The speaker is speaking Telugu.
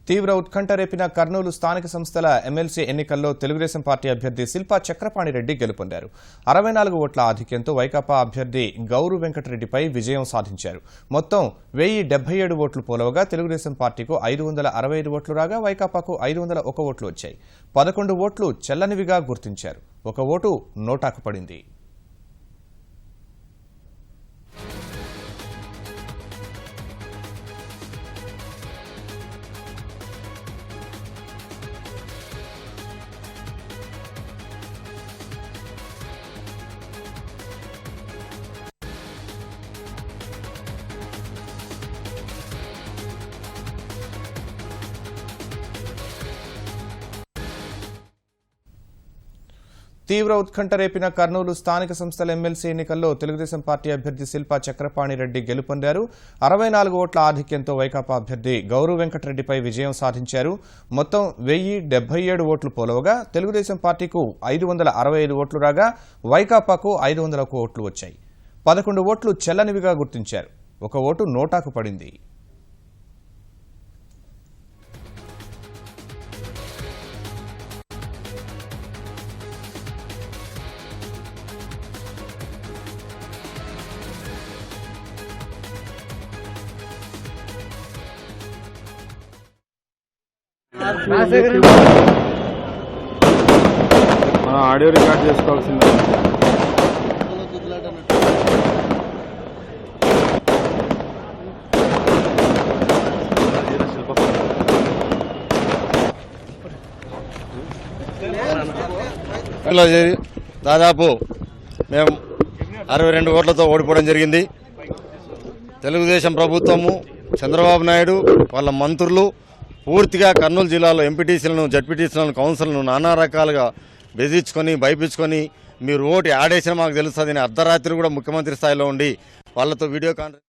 తీవ్ర ఉత్కంఠ రేపిన కర్నూలు స్థానిక సంస్థల ఎమ్మెల్సీ ఎన్నికల్లో తెలుగుదేశం పార్టీ అభ్యర్థి శిల్పా చక్రపాణిరెడ్డి గెలుపొందారు. 64 ఓట్ల ఆధిక్యంతో వైకాపా అభ్యర్థి గౌరు వెంకటరెడ్డిపై విజయం సాధించారు. మొత్తం 1077 ఓట్లు పోలవగా తెలుగుదేశం పార్టీకు 565 ఓట్లు రాగా వైకాపాకు 501 ఓట్లు వచ్చాయి. 11 ఓట్లు చెల్లనివిగా గుర్తించారు. 1 ఓటు నోటాకు పడింది. తీవ్ర ఉత్కంఠ రేపిన కర్నూలు స్థానిక సంస్థల ఎమ్మెల్సీ ఎన్నికల్లో తెలుగుదేశం పార్టీ అభ్యర్థి శిల్పా చక్రపాణిరెడ్డి గెలుపొందారు. 64 ఓట్ల ఆధిక్యంతో వైకాపా అభ్యర్థి గౌరు వెంకటరెడ్డిపై విజయం సాధించారు. మొత్తం 1077 ఓట్లు పోలవగా తెలుగుదేశం పార్టీకు 565 ఓట్లు రాగా వైకాపాకు 501 ఓట్లు వచ్చాయి. 11 ఓట్లు చెల్లనివిగా గుర్తించారు. 1 ఓటు నోటాకు పడింది. ఆడియో రికార్డ్ చేసుకోవాల్సింది. దాదాపు మేము 62 ఓట్లతో ఓడిపోవడం జరిగింది. తెలుగుదేశం ప్రభుత్వము, చంద్రబాబు నాయుడు వాళ్ళ మంత్రులు పూర్తిగా కర్నూలు జిల్లాలో ఎంపీటీసీలను, జడ్పీటీసీలను, కౌన్సిల్ను నానా రకాలుగా బెదిరించుకొని భయపించుకొని మీరు ఓటు ఆడేసినా మాకు తెలుస్తుందని అర్ధరాత్రి కూడా ముఖ్యమంత్రి స్థాయిలో ఉండి వాళ్ళతో వీడియో కాన్ఫరెన్స్